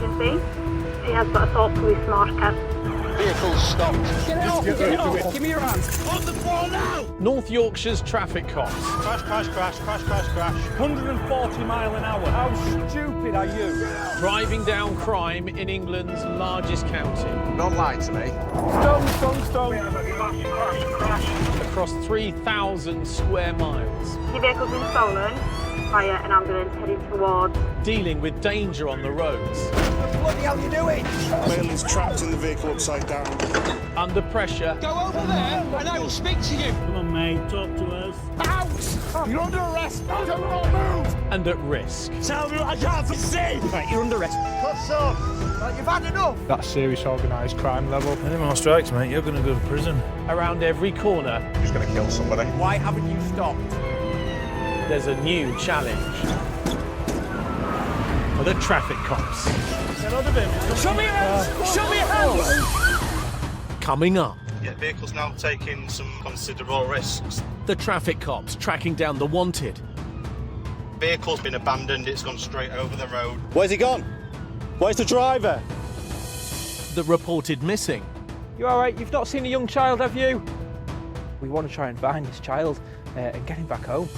emergency. He has got assault police marsh cab. Vehicle stopped. Get it off! Get it off! Give me your hands! On the floor now! North Yorkshire's traffic cops. Crash, crash, crash, crash, crash, crash. 140 mile an hour. How stupid are you? Driving down crime in England's largest county. Don't lie to me. Stone. Across 3,000 square miles. Your vehicle's been stolen via an ambulance heading towards. Dealing with danger on the roads. What the bloody hell are you doing? Male is trapped in the vehicle upside down. Under pressure. Go over there and I will speak to you. Come on, mate, talk to us. Out! You're under arrest! Do not move! And at risk. Tell me what I can't see! Right, you're under arrest. What's up? Right, you've had enough! That's serious organised crime level. Any more strikes, mate, you're going to go to prison. Around every corner, He's going to kill somebody. Why haven't you stopped? there's a new challenge. For the traffic cops. Show me your hands! Show me your hands! Coming up. Yeah, vehicle's now taking some considerable risks. The traffic cops tracking down the wanted. Vehicle's been abandoned, it's gone straight over the road. Where's he gone? Where's the driver? The reported missing. You all right? You've not seen a young child, have you? We want to try and find this child and get him back home.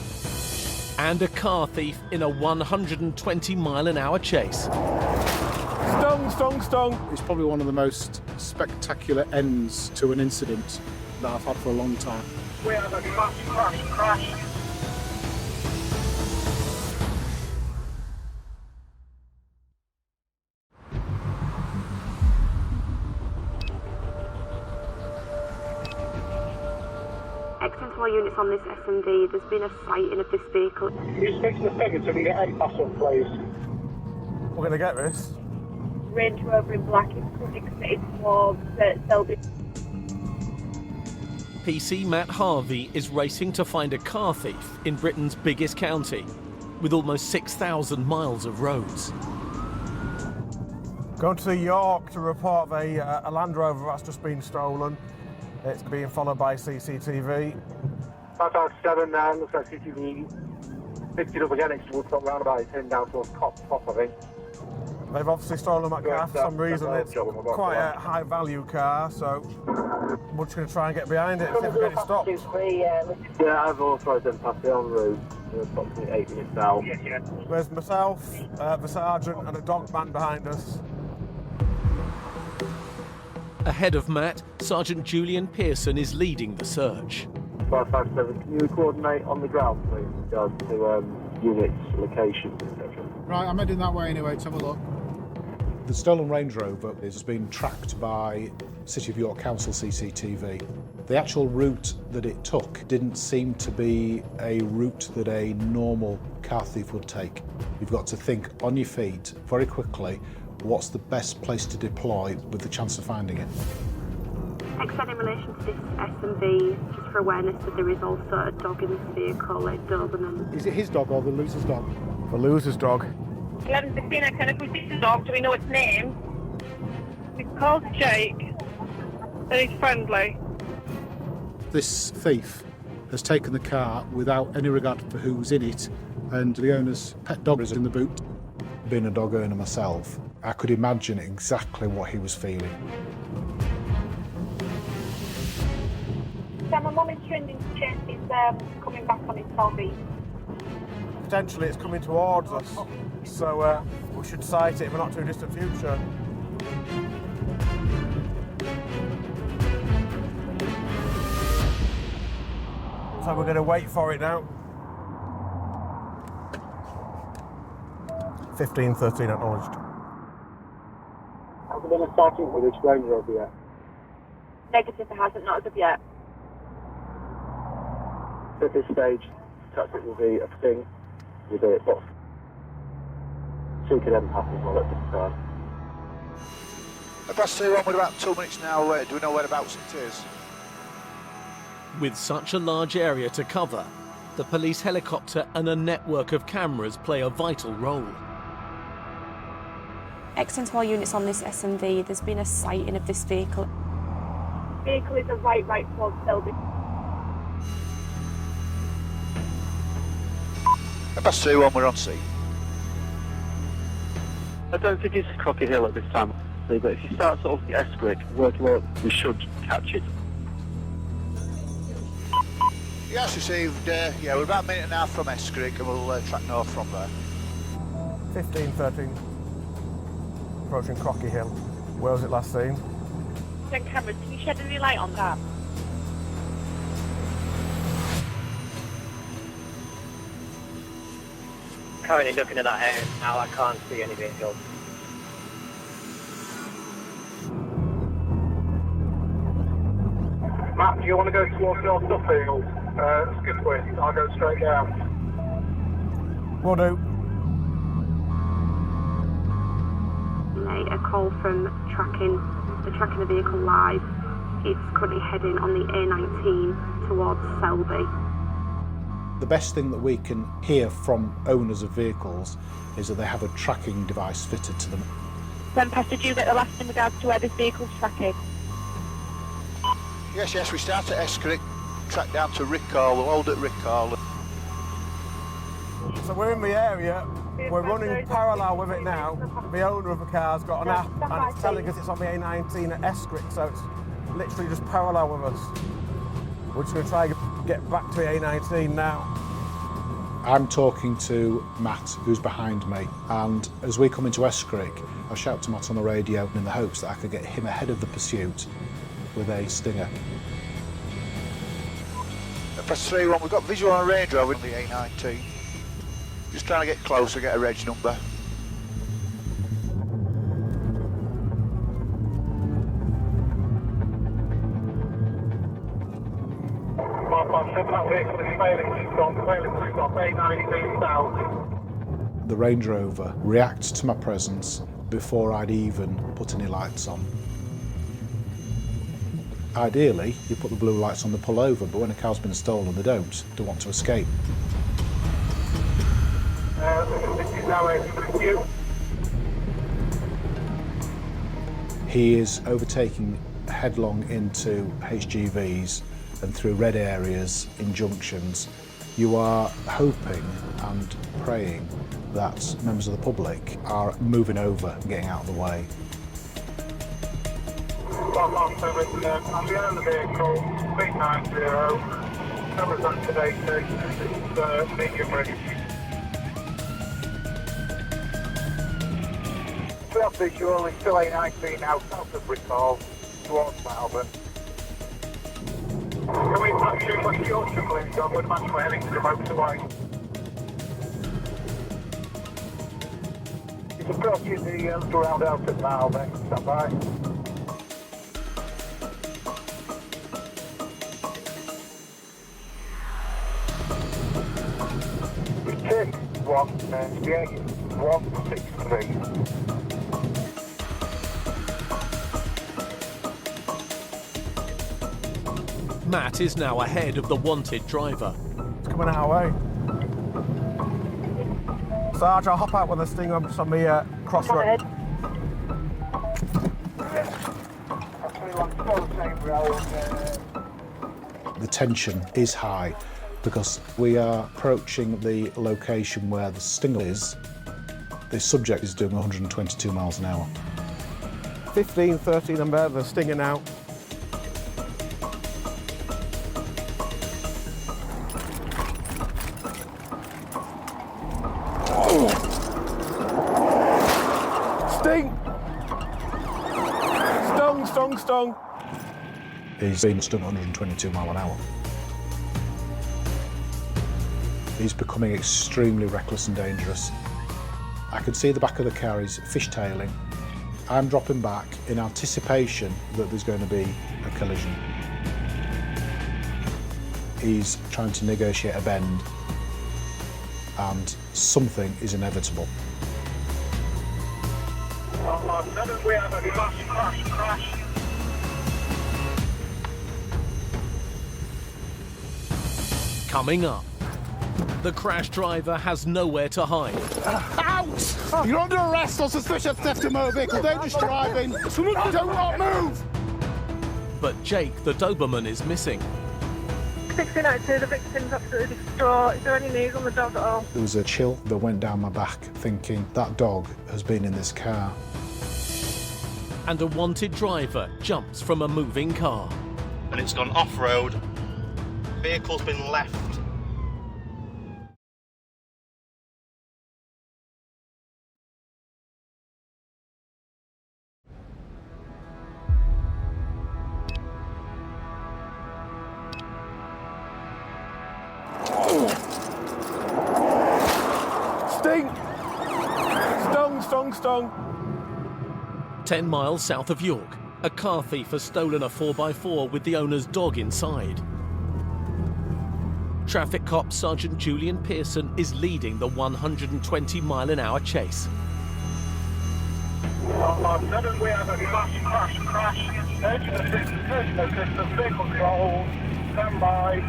And a car thief in a 120-mile-an-hour chase. Stone. It's probably one of the most spectacular ends to an incident that I've had for a long time. We have a crash. X12 units on this S&D. There's been a sighting of this vehicle. You speak to the figure so we can get any pass on, please. We're going to get this. Range Rover in black is currently committed towards Selby. PC Matt Harvey is racing to find a car thief in Britain's biggest county, with almost 6,000 miles of roads. Going to York to report a Land Rover that's just been stolen. It's being followed by CCTV. 557 now, looks like CCTV. Picked it up again next to Woodstock roundabout, it's heading down towards Top, I think. They've obviously stolen that car for some reason. It's quite a high value car, so we're just going to try and get behind it and see if we get it stopped. Yeah, I've authorised them to pass it on route. Approximately 8 minutes now. There's myself, the sergeant, and a dog man behind us. Ahead of Matt, Sergeant Julian Pearson is leading the search. 557, can you coordinate on the ground, please, in regards to units, locations, etc.? Right, I'm heading that way anyway, let's have a look. The stolen Range Rover has been tracked by City of York Council CCTV. The actual route that it took didn't seem to be a route that a normal car thief would take. You've got to think on your feet very quickly, what's the best place to deploy with the chance of finding it? Except in relation to this S&D, just for awareness that there is also a dog in this vehicle, a Doberman. Is it his dog or the loser's dog? The loser's dog. 11:16, I kind of put this dog. Do we know its name? It's called Jake, and he's friendly. This thief has taken the car without any regard for who's in it, and the owner's pet dog is in the boot. Being a dog owner myself, I could imagine exactly what he was feeling. So my mum is trending to change his coming back on his Selby. Potentially it's coming towards us, so we should sight it in the not too distant future. So we're going to wait for it now. 1513 acknowledged. Has there been a sighting with this Range Rover yet? Negative, it hasn't, not as of yet. At this stage, tactic will be a thing with it, but two can then pass as well at this time. Press 2 on with about 2 minutes now. Do we know whereabouts it is? With such a large area to cover, the police helicopter and a network of cameras play a vital role. X12 units on this S&D. There's been a sighting of this vehicle. Vehicle is a right towards Selby. Press 2 on, we're on scene. I don't think it's Crocky Hill at this time, but if you start sort of the Escrick, working out, we should catch it. Yes, received. Yeah, we're about a minute and a half from Escrick, and we'll track north from there. 1513, approaching Crocky Hill. Where was it last seen? Then cameras, can you shed any light on that? Currently looking at that area now, I can't see any vehicles. Matt, do you want to go towards North Duffield? Skipwith, I'll go straight down. Will do. A call from tracking the vehicle live. It's currently heading on the A19 towards Selby. The best thing that we can hear from owners of vehicles is that they have a tracking device fitted to them. Then, Pastor, did you get the last in regards to where this vehicle's tracking? Yes, we start at Escrick, track down to Rickhall, we'll hold at Rickhall. So we're in the area, we're running parallel with it now. The owner of the car's got an app and it's telling us it's on the A19 at Escrick, so it's literally just parallel with us. We're just going to try and get back to the A19 now. I'm talking to Matt, who's behind me, and as we come into Escrick, I shout to Matt on the radio in the hopes that I could get him ahead of the pursuit with a Stinger. Press 3-1, we've got visual on a Range Rover on the A19. Just trying to get closer, get a reg number. That vehicle is failing to stop, A19 south. The Range Rover reacts to my presence before I'd even put any lights on. Ideally, you put the blue lights on the pull over, but when a car's been stolen, they don't want to escape. This is now a He is overtaking headlong into HGVs and through red areas in junctions. You are hoping and praying that members of the public are moving over and getting out of the way. I'm the owner of the vehicle, speed 90, cameras activated, it's medium ready. We have visual, it's still A19 now, south of Rickhall, towards Melbourne. Can we patch you West Yorkshire, please? I would match my heading to the motorway. It's approaching the little roundabout at Melbourne, stand by. It's 163. Matt is now ahead of the wanted driver. It's coming our way. Sarge, I'll hop out with the Stinger. I'm just on the crossroad. The tension is high because we are approaching the location where the Stinger is. The subject is doing 122 miles an hour. 1513, I'm there, the Stinger now. Stung. He's been stung 122 mile an hour. He's becoming extremely reckless and dangerous. I can see the back of the car, he's fishtailing. I'm dropping back in anticipation that there's going to be a collision. He's trying to negotiate a bend and something is inevitable. We have a crash. Coming up, the crash driver has nowhere to hide. Out! You're under arrest on suspicion of theft of motor vehicle, dangerous driving. Do not move! But Jake, the Doberman, is missing. 1692, the victim's absolutely distraught. Is there any news on the dog at all? There was a chill that went down my back, thinking that dog has been in this car. And a wanted driver jumps from a moving car. And it's gone off-road. Vehicle's been left. Sting! Stung. 10 miles south of York, a car thief has stolen a 4x4 with the owner's dog inside. Traffic cop Sergeant Julian Pearson is leading the 120-mile-an-hour chase. We have a crash. Engine assistance, vehicle control, stand by.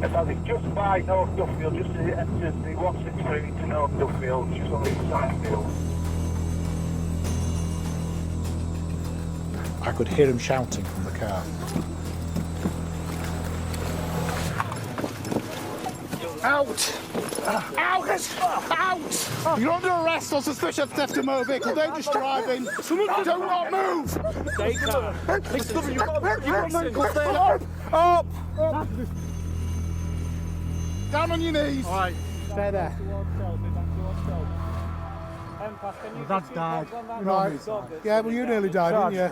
I think just by North Duffield, just as it enters the 163 to North Duffield, just on the side field. I could hear him shouting from the car. Out! Out! You're under arrest on suspicion of theft of motor vehicle, dangerous driving. Do not move! Up! Down on your knees. All right, stay there. That's died. Right. Yeah, well, you nearly died, didn't you?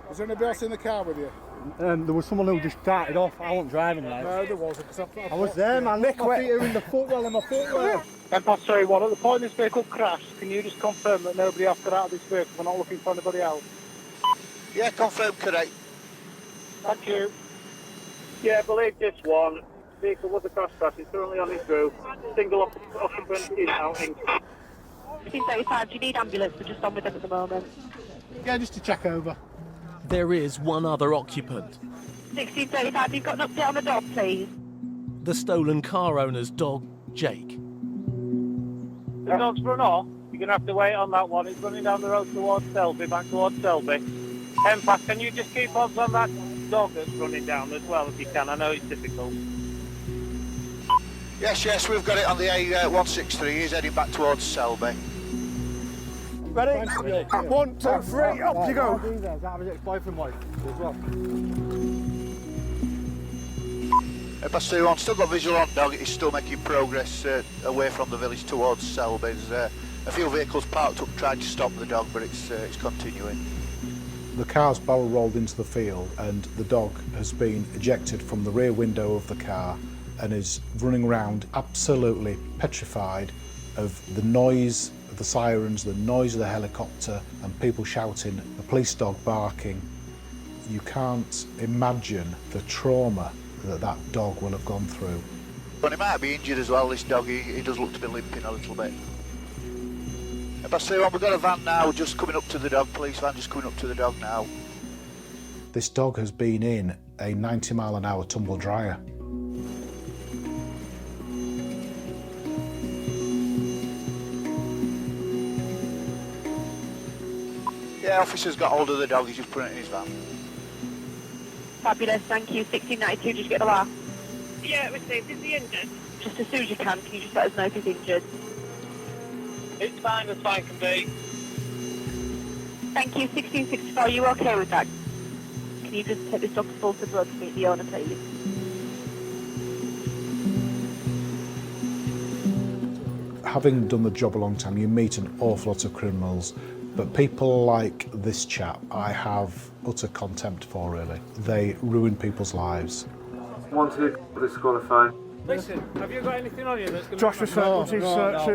Was there anybody else in the car with you? There was someone who just started off. I wasn't driving like. No, there wasn't. I was there, man. Look, my feet are in the footwell and my footwell. S12E03, at the point this vehicle crashed, can you just confirm that nobody else got out of this vehicle? We're not looking for anybody else. Yeah, confirmed, correct. Thank you. Yeah, I believe this one. Vehicle was a crash. It's currently on its roof. Single occupant is out in. 1635, do you need ambulance? We're just on with them at the moment. Yeah, just to check over. There is one other occupant. 1635, you've got an update on the dog, please. The stolen car owner's dog, Jake. The dog's run off. You're going to have to wait on that one. It's running down the road towards Selby, back towards Selby. Empath, can you just keep odds on that dog that's running down as well if you can? I know it's difficult. Yes, we've got it on the A163. He's heading back towards Selby. Ready? 1, 2, 3, up you go. That was ex-boyfriend wife as well. S12E01, still got visual on dog. He's still making progress away from the village towards Selby. There's a few vehicles parked up trying to stop the dog, but it's continuing. The car's barrel rolled into the field and the dog has been ejected from the rear window of the car and is running around absolutely petrified of the noise of the sirens, the noise of the helicopter and people shouting, the police dog barking. You can't imagine the trauma that that dog will have gone through. But he might be injured as well, this dog. He does look to be limping a little bit. S12E01, we've got a van now just coming up to the dog, police van just coming up to the dog now. This dog has been in a 90-mile-an-hour tumble dryer. Yeah, officer's got hold of the dog, he's just putting it in his van. Fabulous, thank you. 1692, did you get the laugh? Yeah, received. Is he injured? Just as soon as you can you just let us know if he's injured? It's fine, as fine can be. Thank you. 1664, are you okay with that? Can you just take this dog to Fulford Road to meet the owner, please? Having done the job a long time, you meet an awful lot of criminals, but people like this chap, I have utter contempt for, really. They ruin people's lives. Wanted to disqualify. Listen, have you got anything on you that's going to... Josh was search him.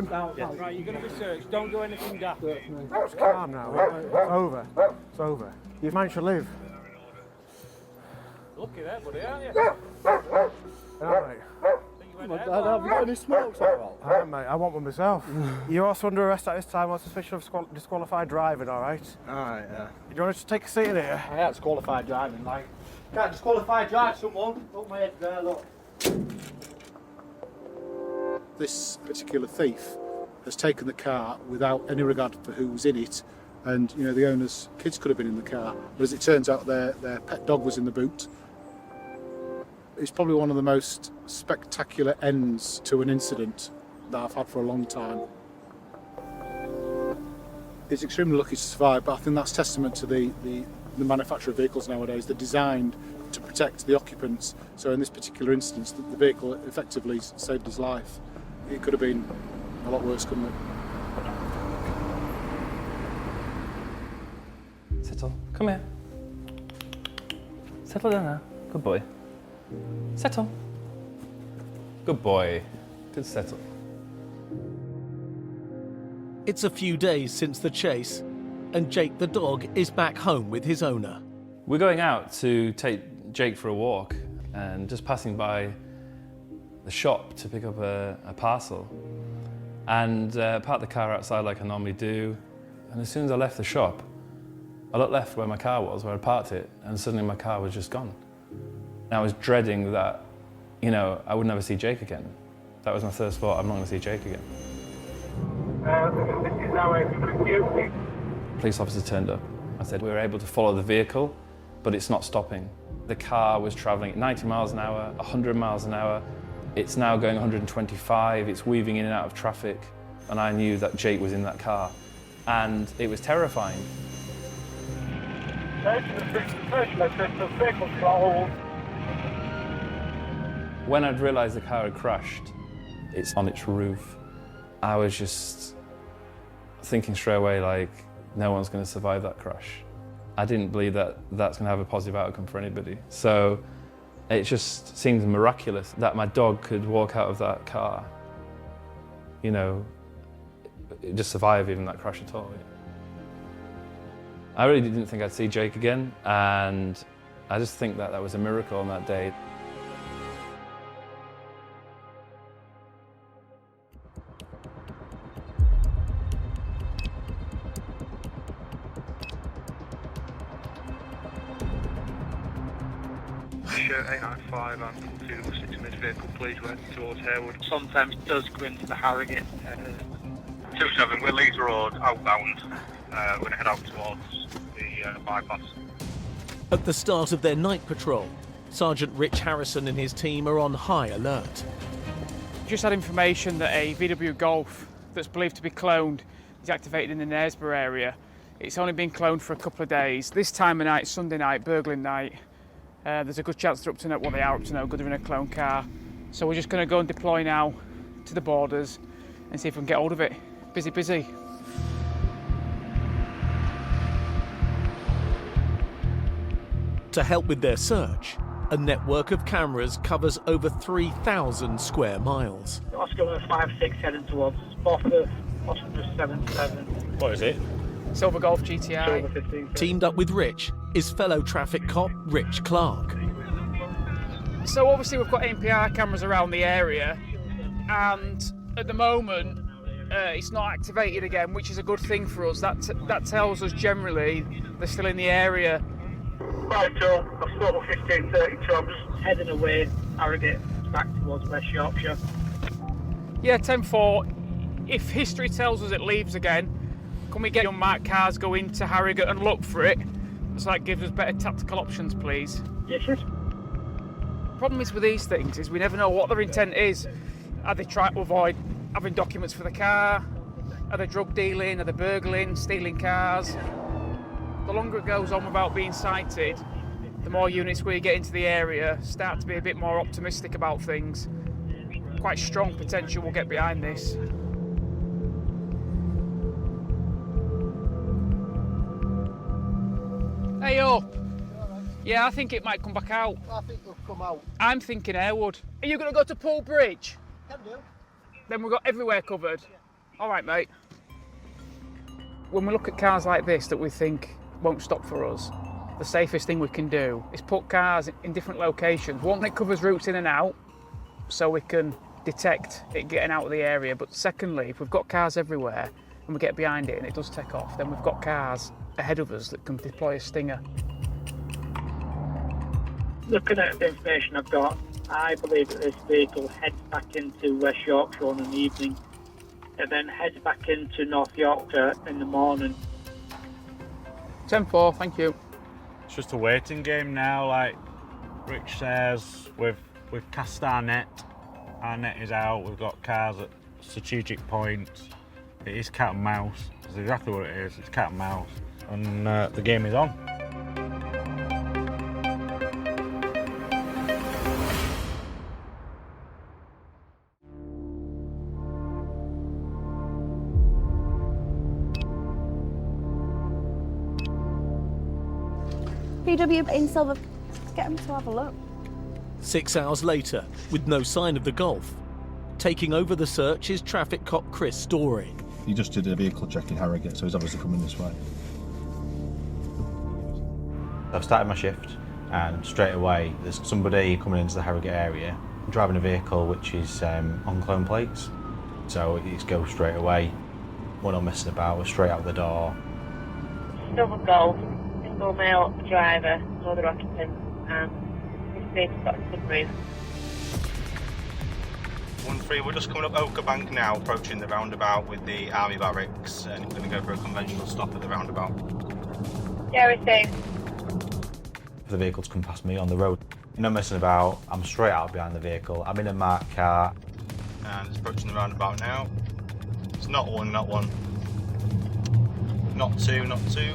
Right, you're going to be searched. Don't do anything daft. It's calm now. It's over. It's over. You've managed to live. Lucky there, buddy, aren't you? Yeah, mate. Have you got any smokes or Alright, mate, I want one myself. You're also under arrest at this time on suspicion of disqualified driving, alright? Alright, yeah. Do you want to just take a seat in here? I had disqualified driving, like. Can't disqualify drive someone. Look my head there, look. This particular thief has taken the car without any regard for who was in it and the owner's kids could have been in the car, but as it turns out their pet dog was in the boot. It's probably one of the most spectacular ends to an incident that I've had for a long time. It's extremely lucky to survive, but I think that's testament to the manufacture of vehicles nowadays. They're designed to protect the occupants, so in this particular instance the vehicle effectively saved his life. It could have been a lot worse, couldn't it? Settle. Come here. Settle down now. Good boy. Settle. Good boy. Good settle. It's a few days since the chase, and Jake the dog is back home with his owner. We're going out to take Jake for a walk, and just passing by the shop to pick up a parcel, and parked the car outside like I normally do. And as soon as I left the shop, I looked left where my car was, where I parked it, and suddenly my car was just gone. And I was dreading that, I would never see Jake again. That was my first thought, I'm not going to see Jake again. This is now a Police officer turned up. I said, we were able to follow the vehicle, but it's not stopping. The car was travelling at 90 miles an hour, 100 miles an hour. It's now going 125, it's weaving in and out of traffic, and I knew that Jake was in that car. And it was terrifying. When I'd realised the car had crashed, it's on its roof, I was just thinking straight away, like, no one's going to survive that crash. I didn't believe that that's going to have a positive outcome for anybody. So it just seemed miraculous that my dog could walk out of that car, just survive even that crash at all. I really didn't think I'd see Jake again, and I just think that was a miracle on that day. Shirt 895 and 206 in this vehicle, please, went towards Harewood. Sometimes does go into the Harrogate. 27, we're Leeds Road, outbound. We're going to head out towards the bypass. At the start of their night patrol, Sergeant Rich Harrison and his team are on high alert. Just had information that a VW Golf that's believed to be cloned is activated in the Knaresborough area. It's only been cloned for a couple of days. This time of night, Sunday night, burgling night, there's a good chance they're up to know what they are up to no good. They're in a clone car. So we're just going to go and deploy now to the borders and see if we can get hold of it. Busy, busy. To help with their search, a network of cameras covers over 3,000 square miles. Oscar 56 heading towards Spofford, Oscar 77. What is it? Silver Golf GTI. Silver 15. Teamed up with Rich is fellow traffic cop Rich Clark. So obviously we've got NPR cameras around the area, and at the moment it's not activated again, which is a good thing for us. That tells us generally they're still in the area. Right, Joe, I've spoken 1532. I'm just heading away, Harrogate, back towards West Yorkshire. Yeah, 10-4. If history tells us it leaves again, can we get unmarked cars go into Harrogate and look for it? So that gives us better tactical options, please. Yes, yes. The problem is with these things is we never know what their intent is. Are they trying to avoid having documents for the car? Are they drug dealing? Are they burgling, stealing cars? The longer it goes on without being sighted, the more units we get into the area start to be a bit more optimistic about things. Quite strong potential we'll get behind this. Hey up! Yeah, I think it might come back out. I think it'll come out. I'm thinking Harewood. Are you going to go to Poole Bridge? Can do. Then we've got everywhere covered. All right, mate. When we look at cars like this that we think won't stop for us, the safest thing we can do is put cars in different locations. One, it covers routes in and out, so we can detect it getting out of the area. But secondly, if we've got cars everywhere and we get behind it and it does take off, then we've got cars ahead of us that can deploy a stinger. Looking at the information I've got, I believe that this vehicle heads back into West Yorkshire in the evening and then heads back into North Yorkshire in the morning. 10-4, thank you. It's just a waiting game now, like Rich says, we've cast our net is out, we've got cars at strategic points. It is cat and mouse, that's exactly what it is, it's cat and mouse, and the game is on. VW in silver, get them to have a look. 6 hours later, with no sign of the Golf, taking over the search is traffic cop Chris Story. He just did a vehicle check in Harrogate, so he's obviously coming this way. I've started my shift and straight away there's somebody coming into the Harrogate area driving a vehicle which is on clone plates. So it's go straight away. We're not messing about, we're straight out the door. Silver Golf, single male driver, no other occupants, and this has got a sunroof. 1-3, we're just coming up Ochre Bank now, approaching the roundabout with the army barracks, and going to go for a conventional stop at the roundabout. Yeah, we're safe. The vehicle's come past me on the road. No messing about, I'm straight out behind the vehicle, I'm in a marked car. And it's approaching the roundabout now. It's not one, not one. Not two, not two.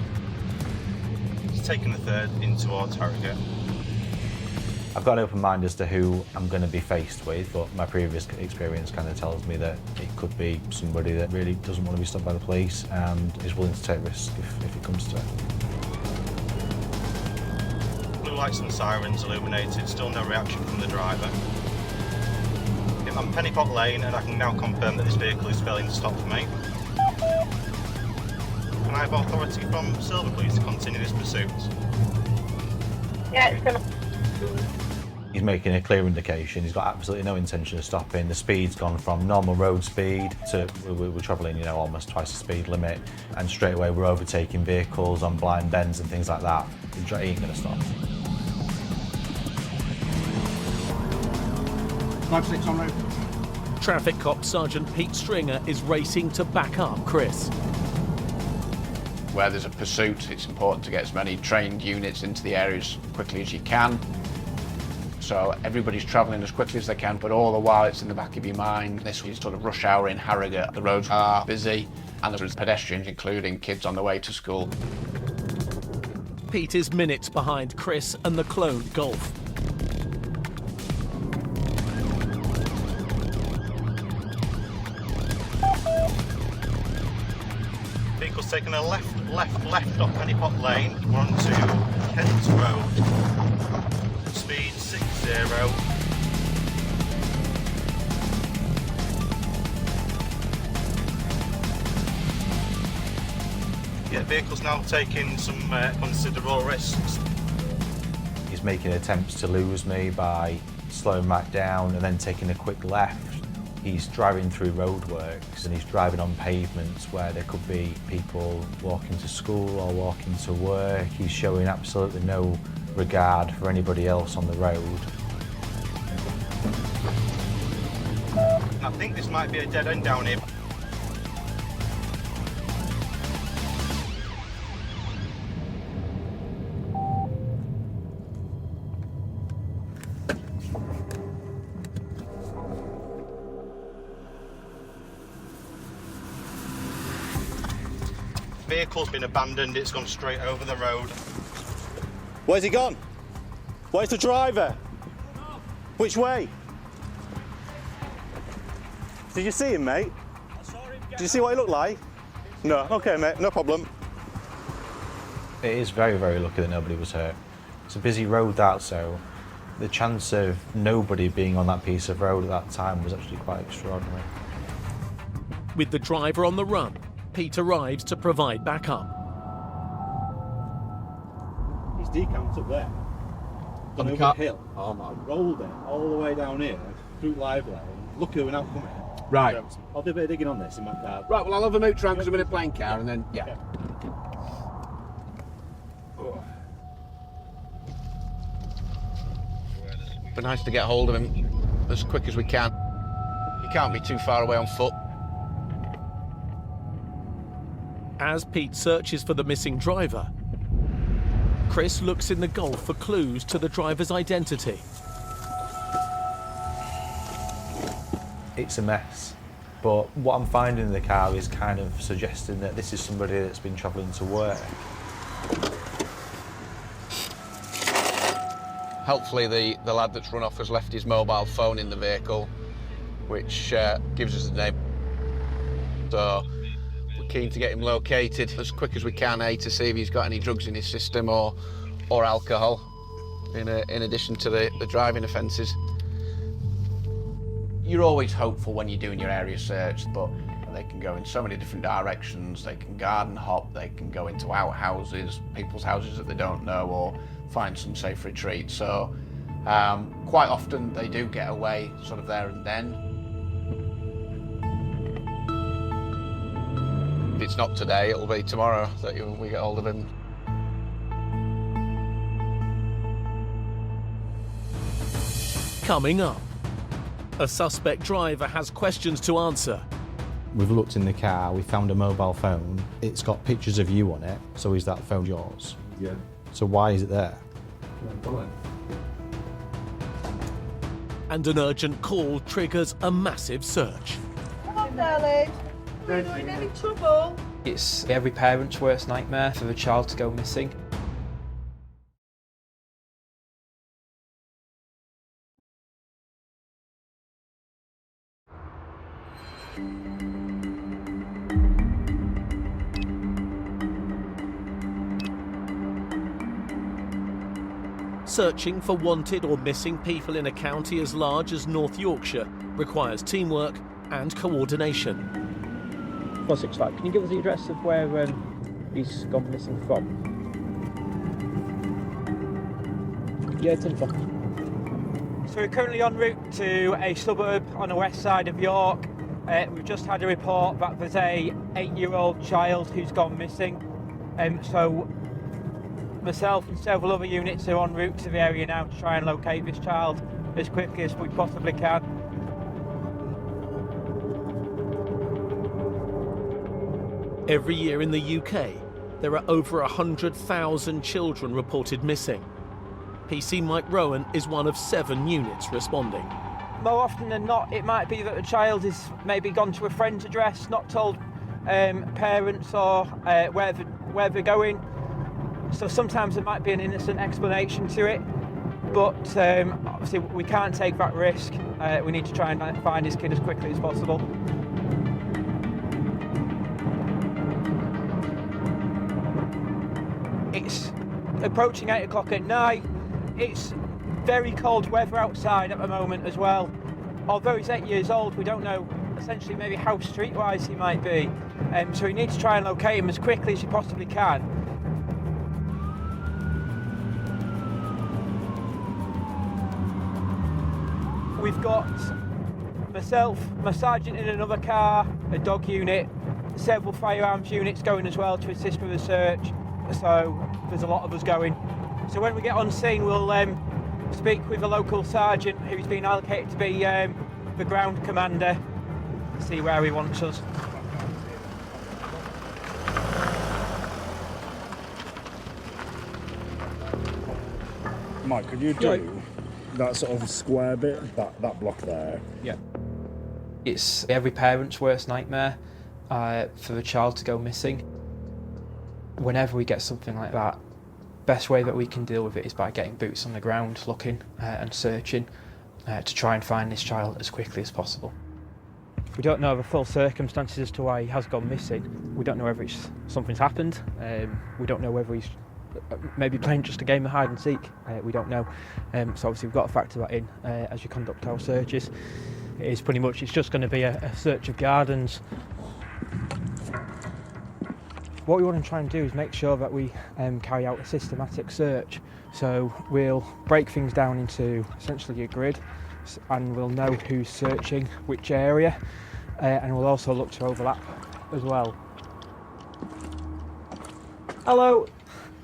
It's taking the third in towards Harrogate. I've got an open mind as to who I'm going to be faced with, but my previous experience kind of tells me that it could be somebody that really doesn't want to be stopped by the police and is willing to take risks if it comes to it. Blue lights and sirens illuminated, still no reaction from the driver. I'm Pennypot Lane and I can now confirm that this vehicle is failing to stop for me. Can I have authority from Silver please to continue this pursuit? Yeah, it's gonna... He's making a clear indication, he's got absolutely no intention of stopping. The speed's gone from normal road speed to, we're travelling, you know, almost twice the speed limit, and straight away we're overtaking vehicles on blind bends and things like that. He ain't going to stop. 5-6 en route. Traffic cop Sergeant Pete Stringer is racing to back up Chris. Where there's a pursuit, it's important to get as many trained units into the area as quickly as you can. So everybody's travelling as quickly as they can, but all the while it's in the back of your mind. This is sort of rush hour in Harrogate. The roads are busy and there's pedestrians, including kids on the way to school. Pete is minutes behind Chris and the cloned Golf. Vehicle's taking a left off Pennypot Lane. We're on to Kent Road. Speed 60. Yeah, vehicle's now taking some considerable risks. He's making attempts to lose me by slowing back down and then taking a quick left. He's driving through roadworks and he's driving on pavements where there could be people walking to school or walking to work. He's showing absolutely no regard for anybody else on the road. I think this might be a dead end down here. Vehicle's been abandoned, it's gone straight over the road. Where's he gone? Where's the driver? Which way? Did you see him, mate? Did you see what he looked like? No. Okay, mate, no problem. It is very, very lucky that nobody was hurt. It's a busy road, that, so the chance of nobody being on that piece of road at that time was actually quite extraordinary. With the driver on the run, Pete arrives to provide backup. He's decamped up there. On the over car? the hill. Oh my, rolled it all the way down here through Lively. Luckily we're not coming. Right. So I'll do a bit of digging on this in my car. Right, well, I'll have a moot round because I'm in a plane car and then, yeah. Be nice to get hold of him as quick as we can. He can't be too far away on foot. As Pete searches for the missing driver, Chris looks in the Golf for clues to the driver's identity. It's a mess, but what I'm finding in the car is kind of suggesting that this is somebody that's been travelling to work. Hopefully the lad that's run off has left his mobile phone in the vehicle, which gives us the name. So we're keen to get him located as quick as we can, to see if he's got any drugs in his system or alcohol, in addition to the driving offences. You're always hopeful when you're doing your area search, but they can go in so many different directions. They can garden hop, they can go into outhouses, people's houses that they don't know, or find some safe retreat. So quite often they do get away sort of there and then. If it's not today, it'll be tomorrow that we get hold of him. Coming up, a suspect driver has questions to answer. We've looked in the car, we found a mobile phone. It's got pictures of you on it, so is that phone yours? Yeah. So why is it there? And an urgent call triggers a massive search. Come on, darling. Are you in any trouble? It's every parent's worst nightmare for a child to go missing. Searching for wanted or missing people in a county as large as North Yorkshire requires teamwork and coordination. 465, can you give us the address of where he's gone missing from? Yeah, it's in front. So we're currently en route to a suburb on the west side of York. We've just had a report that there's a 8-year-old child who's gone missing. So myself and several other units are en route to the area now to try and locate this child as quickly as we possibly can. Every year in the UK, there are over 100,000 children reported missing. PC Mike Rowan is one of 7 units responding. More often than not, it might be that the child is maybe gone to a friend's address, not told parents or where they're going. So sometimes there might be an innocent explanation to it, but obviously we can't take that risk. We need to try and find this kid as quickly as possible. It's approaching 8 o'clock at night. It's very cold weather outside at the moment as well. Although he's 8 years old, we don't know essentially maybe how streetwise he might be. So we need to try and locate him as quickly as you possibly can. We've got myself, my sergeant in another car, a dog unit, several firearms units going as well to assist with the search. So there's a lot of us going. So when we get on scene, we'll speak with a local sergeant who's been allocated to be the ground commander, see where he wants us. Mike, could you do that sort of square bit, that block there? Yeah. It's every parent's worst nightmare for a child to go missing. Whenever we get something like that, best way that we can deal with it is by getting boots on the ground, looking and searching to try and find this child as quickly as possible. We don't know the full circumstances as to why he has gone missing. We don't know whether something's happened. We don't know whether he's maybe playing just a game of hide and seek. We don't know. So obviously we've got to factor that in as you conduct our searches. It's just going to be a search of gardens. What we want to try and do is make sure that we carry out a systematic search. So we'll break things down into essentially a grid, and we'll know who's searching which area, and we'll also look to overlap as well. Hello,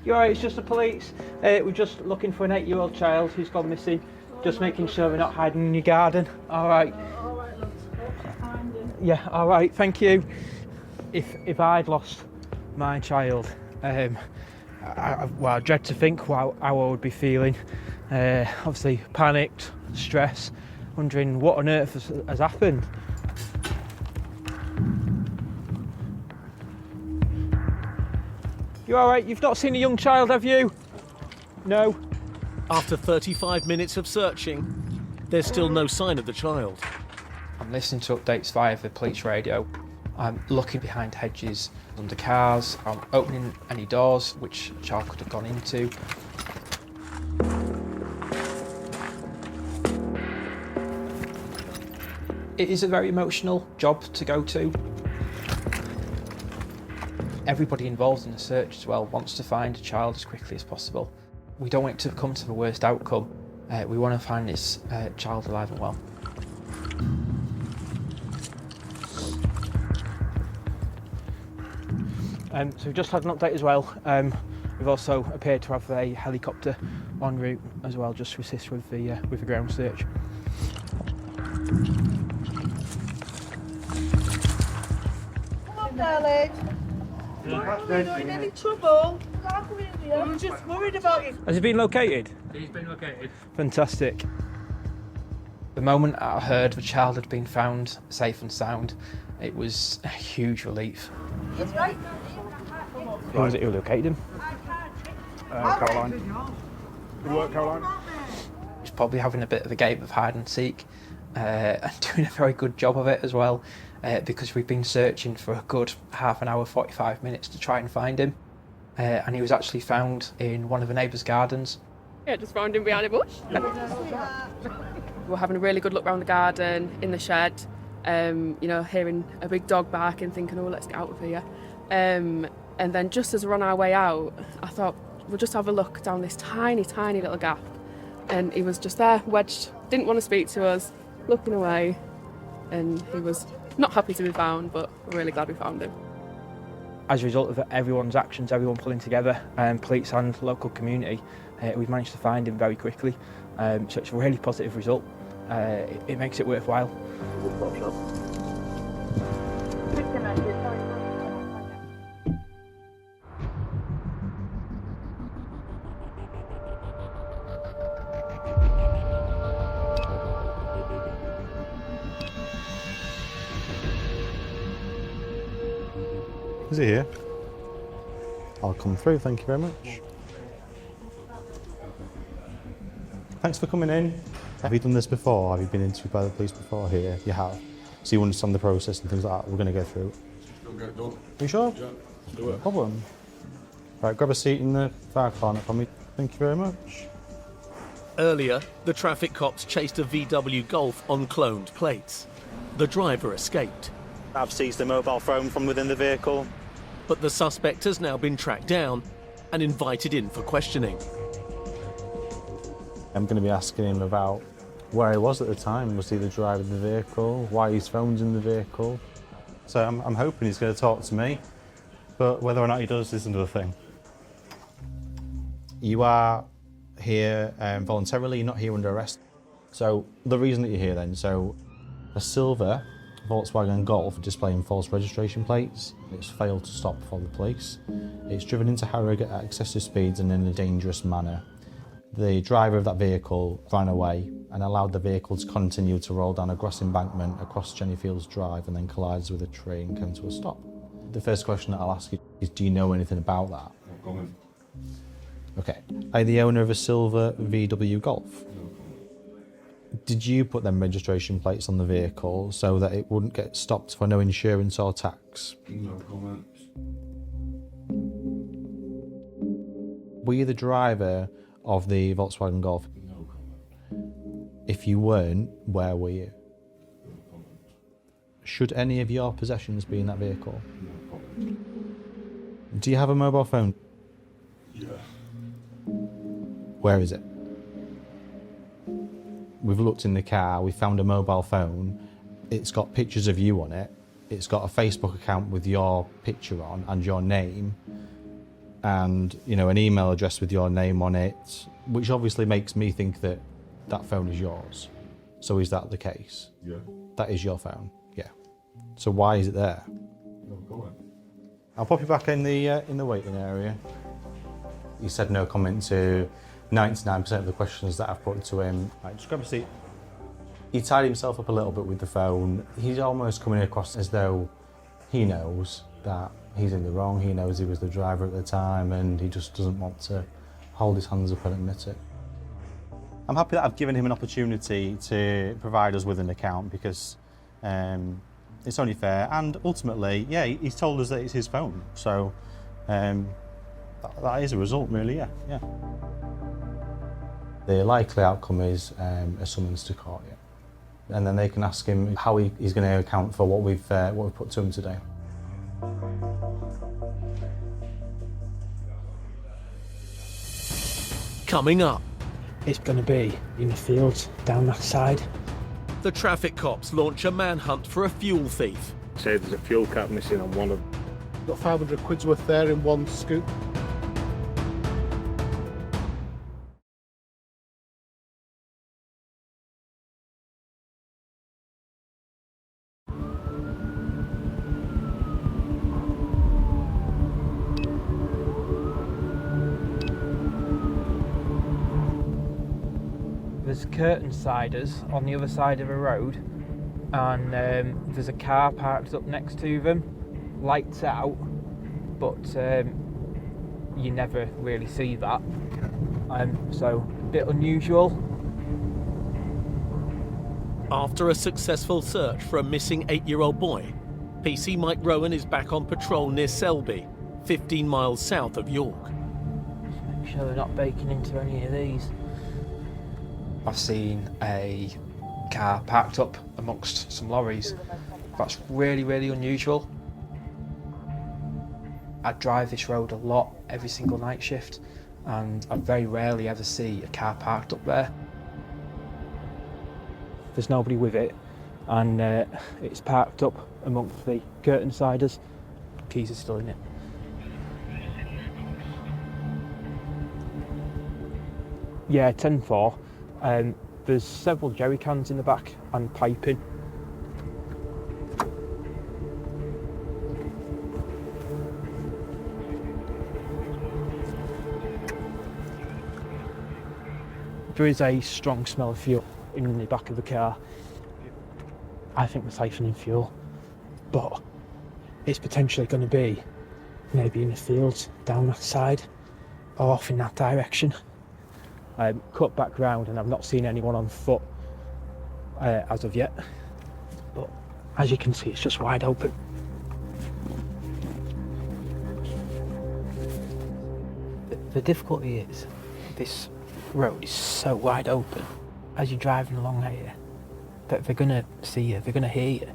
you alright? It's just the police. We're just looking for an 8-year-old child who's gone missing. Just making sure they're not hiding in your garden. Alright. Yeah, alright, thank you. If I'd lost my child, I dread to think how I would be feeling. Obviously panicked, stress, wondering what on earth has happened. You all right? You've not seen a young child, have you? No. After 35 minutes of searching, there's still no sign of the child. I'm listening to updates via the police radio. I'm looking behind hedges, under cars. I'm opening any doors which a child could have gone into. It is a very emotional job to go to. Everybody involved in the search as well wants to find a child as quickly as possible. We don't want it to come to the worst outcome. We want to find this child alive and well. So we've just had an update as well. We've also appeared to have a helicopter en route as well, just to assist with the ground search. Come on, darling. We're not in any trouble. We're just worried about you. Has he been located? He's been located. Fantastic. The moment I heard the child had been found safe and sound, it was a huge relief. It's right. Who was it who located him? Caroline. Good work, Caroline. He's probably having a bit of a game of hide and seek and doing a very good job of it as well, because we've been searching for a good half an hour, 45 minutes to try and find him. And he was actually found in one of the neighbours' gardens. Yeah, just found him behind a bush. We're having a really good look around the garden, in the shed, you know, hearing a big dog barking, thinking, oh, let's get out of here. And then just as we're on our way out, I thought, we'll just have a look down this tiny, tiny little gap. And he was just there, wedged, didn't want to speak to us, looking away. And he was not happy to be found, but we're really glad we found him. As a result of everyone's actions, everyone pulling together, police and local community, we've managed to find him very quickly. So it's a really positive result. It makes it worthwhile. Is he here? I'll come through, thank you very much. Thanks for coming in. Have you done this before? Have you been interviewed by the police before here? You have. So you understand the process and things like that. We're going to go through it. It'll get done. Are you sure? Yeah, let's do it. No problem. Right, grab a seat in the far corner for me. Thank you very much. Earlier, the traffic cops chased a VW Golf on cloned plates. The driver escaped. I've seized a mobile phone from within the vehicle. But the suspect has now been tracked down and invited in for questioning. I'm going to be asking him about where he was at the time. Was he the driver of the vehicle? Why his phone's in the vehicle? So I'm hoping he's going to talk to me, but whether or not he does is another thing. You are here voluntarily, you're not here under arrest. So the reason that you're here then, so a silver Volkswagen Golf displaying false registration plates. It's failed to stop for the police. It's driven into Harrogate at excessive speeds and in a dangerous manner. The driver of that vehicle ran away and allowed the vehicle to continue to roll down a grass embankment across Jenny Fields Drive and then collides with a tree and came to a stop. The first question that I'll ask you is, do you know anything about that? No comment. Okay. Are you the owner of a silver VW Golf? Did you put them registration plates on the vehicle so that it wouldn't get stopped for no insurance or tax? No comments. Were you the driver of the Volkswagen Golf? No comment. If you weren't, where were you? No comment. Should any of your possessions be in that vehicle? No comment. Do you have a mobile phone? Yeah. Where is it? We've looked in the car, we found a mobile phone. It's got pictures of you on it. It's got a Facebook account with your picture on and your name. And, you know, an email address with your name on it, which obviously makes me think that that phone is yours. So is that the case? Yeah. That is your phone? Yeah. So why is it there? No comment. I'll pop you back in the waiting area. He said no comment to 99% of the questions that I've put to him. Right, just grab a seat. He tied himself up a little bit with the phone. He's almost coming across as though he knows that he's in the wrong, he knows he was the driver at the time, and he just doesn't want to hold his hands up and admit it. I'm happy that I've given him an opportunity to provide us with an account because it's only fair, and ultimately, yeah, he's told us that it's his phone, so that is a result, really, yeah. The likely outcome is a summons to court, yeah. And then they can ask him how he's going to account for what we've put to him today. Coming up. It's going to be in the fields down that side. The traffic cops launch a manhunt for a fuel thief. Say there's a fuel cap missing on one of them. Got 500 quid's worth there in one scoop. There's curtain siders on the other side of a road, and there's a car parked up next to them, lights out, but you never really see that. So a bit unusual. After a successful search for a missing 8-year-old boy, PC Mike Rowan is back on patrol near Selby, 15 miles south of York. Just make sure they're not baking into any of these. I've seen a car parked up amongst some lorries. That's really, really unusual. I drive this road a lot, every single night shift, and I very rarely ever see a car parked up there. There's nobody with it, and it's parked up amongst the curtain siders. Keys are still in it. Yeah, 10-4. There's several jerry cans in the back and piping. There is a strong smell of fuel in the back of the car. I think we're siphoning fuel, but it's potentially going to be maybe in the fields down that side or off in that direction. Cut back round, and I've not seen anyone on foot as of yet, but as you can see, it's just wide open. The difficulty is this road is so wide open as you're driving along here that they're going to see you, they're going to hear you.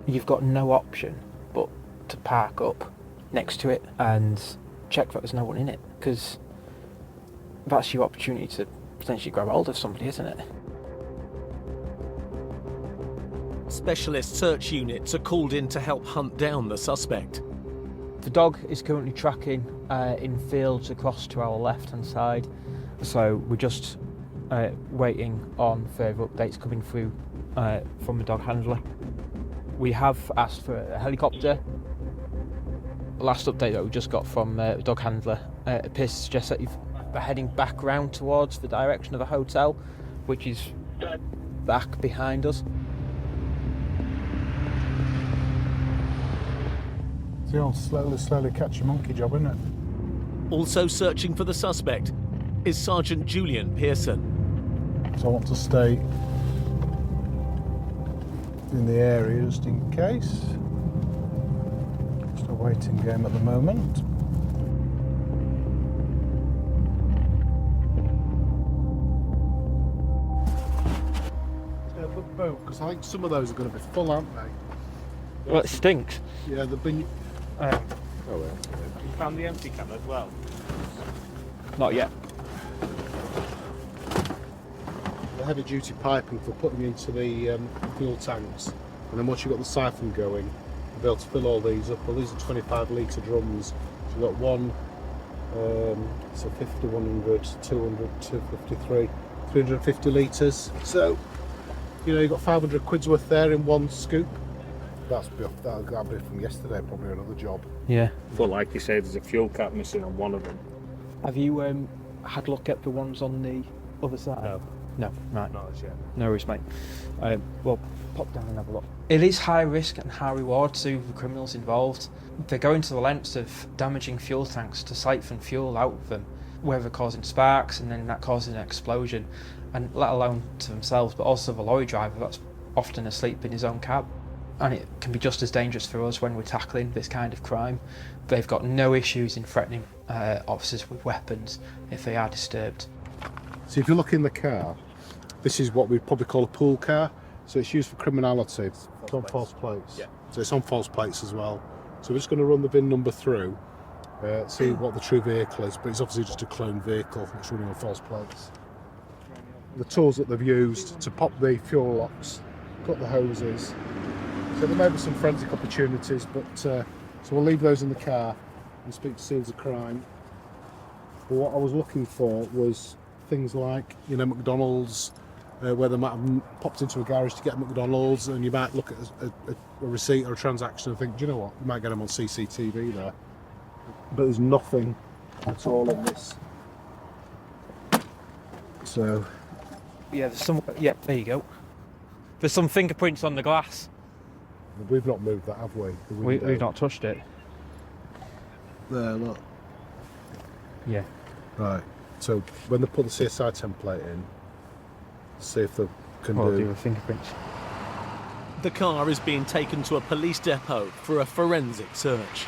You've got no option but to park up next to it and check that there's no one in it, because that's your opportunity to potentially grab hold of somebody, isn't it? Specialist search units are called in to help hunt down the suspect. The dog is currently tracking in fields across to our left-hand side, so we're just waiting on further updates coming through from the dog handler. We have asked for a helicopter. The last update that we just got from the dog handler appears to suggest that they're heading back round towards the direction of the hotel, which is back behind us. It's the old slowly catch a monkey job, isn't it? Also searching for the suspect is Sergeant Julian Pearson. So I want to stay in the area just in case. Just a waiting game at the moment. Because I think some of those are going to be full, aren't they? Well, it stinks. Yeah, they've been. Oh well. You found the empty can as well? Not yet. The heavy duty piping for putting into the fuel tanks, and then once you've got the siphon going, you'll be able to fill all these up. Well, these are 25 litre drums. So you've got one, so 50, 100, 200, 253, 350 litres. So, you know, you've got 500 quid's worth there in one scoop. That'll be from yesterday, probably another job. Yeah. But like you say, there's a fuel cap missing on one of them. Have you had a look at the ones on the other side? No. No, right. Not as yet. No worries, mate. Well, pop down and have a look. It is high risk and high reward to the criminals involved. They're going to the lengths of damaging fuel tanks to siphon fuel out of them, whether causing sparks and then that causing an explosion, and let alone to themselves, but also the lorry driver that's often asleep in his own cab. And it can be just as dangerous for us when we're tackling this kind of crime. They've got no issues in threatening officers with weapons if they are disturbed. So if you look in the car, this is what we'd probably call a pool car. So it's used for criminality. It's on false plates. Yeah. So it's on false plates as well. So we're just going to run the VIN number through, see what the true vehicle is, but it's obviously just a cloned vehicle that's running on false plates. The tools that they've used to pop the fuel locks, cut the hoses. So there may be some forensic opportunities, but so we'll leave those in the car and speak to scenes of crime. But what I was looking for was things like, McDonald's, where they might have popped into a garage to get McDonald's, and you might look at a receipt or a transaction and think, do you know what, you might get them on CCTV there. But there's nothing at all in this. So... Yeah, there's some. Yeah, there you go. There's some fingerprints on the glass. We've not moved that, have we? We've not touched it. There, look. Yeah. Right. So when they put the CSI template in, see if they can do the fingerprints. The car is being taken to a police depot for a forensic search.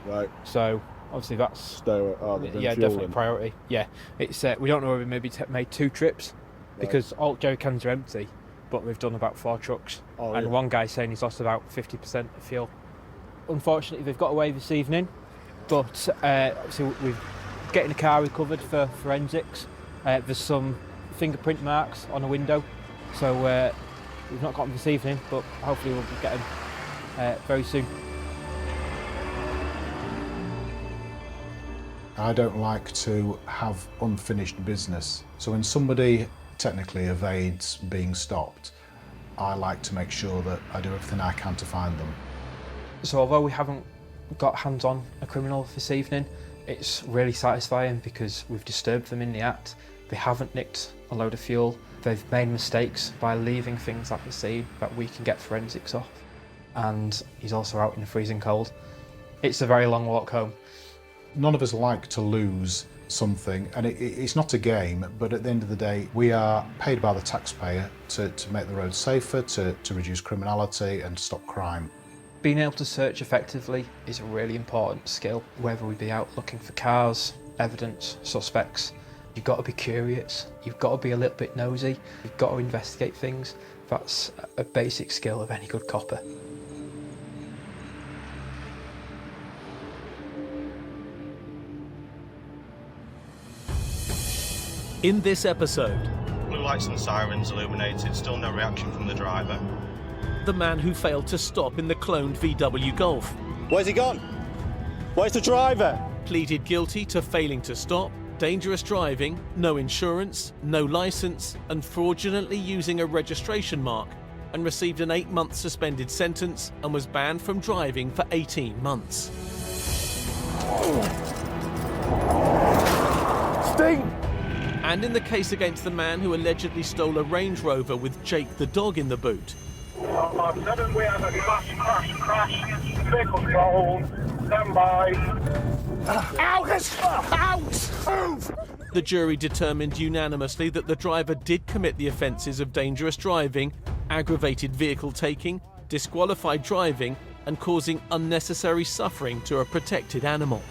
Right. So obviously that's yeah, definitely a priority. Yeah, it's we don't know if we maybe made 2 trips because all jerry cans are empty, but we've done about 4 trucks, and one guy's saying he's lost about 50% of fuel. Unfortunately, they've got away this evening, but obviously we're getting the car recovered for forensics. There's some fingerprint marks on a window, so we've not got them this evening, but hopefully we'll get them very soon. I don't like to have unfinished business. So when somebody technically evades being stopped, I like to make sure that I do everything I can to find them. So although we haven't got hands on a criminal this evening, it's really satisfying because we've disturbed them in the act. They haven't nicked a load of fuel. They've made mistakes by leaving things at the scene that we can get forensics off. And he's also out in the freezing cold. It's a very long walk home. None of us like to lose something, and it's not a game, but at the end of the day, we are paid by the taxpayer to make the roads safer, to reduce criminality and stop crime. Being able to search effectively is a really important skill, whether we be out looking for cars, evidence, suspects. You've got to be curious, you've got to be a little bit nosy, you've got to investigate things. That's a basic skill of any good copper. In this episode, blue lights and sirens illuminated, still no reaction from the driver. The man who failed to stop in the cloned VW Golf. Where's he gone? Where's the driver? Pleaded guilty to failing to stop, dangerous driving, no insurance, no licence, and fraudulently using a registration mark, and received an 8-month suspended sentence and was banned from driving for 18 months. Sting! And in the case against the man who allegedly stole a Range Rover with Jake the dog in the boot. 7, we have a crash, vehicle control, stand by. Out! The jury determined unanimously that the driver did commit the offences of dangerous driving, aggravated vehicle taking, disqualified driving, and causing unnecessary suffering to a protected animal.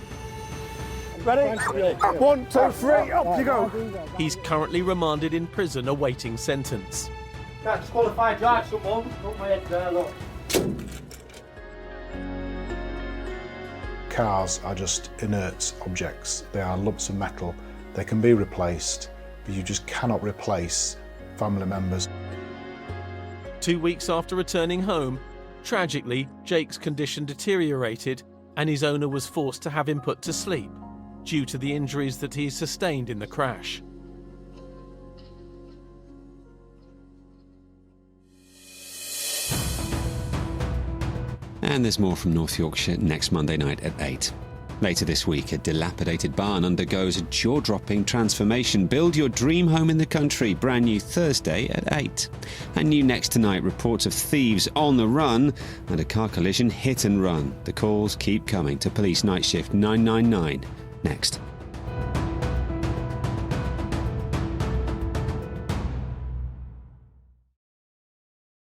Ready? 1, 2, 3, up you go. He's currently remanded in prison awaiting sentence. Can't disqualify drive someone. Put my head there, look. Cars are just inert objects. They are lumps of metal. They can be replaced, but you just cannot replace family members. 2 weeks after returning home, tragically, Jake's condition deteriorated and his owner was forced to have him put to sleep due to the injuries that he sustained in the crash. And there's more from North Yorkshire next Monday night at 8. Later this week, a dilapidated barn undergoes a jaw-dropping transformation. Build your dream home in the country, brand new Thursday at 8. And new next tonight, reports of thieves on the run and a car collision hit and run. The calls keep coming to Police Night Shift 999 next.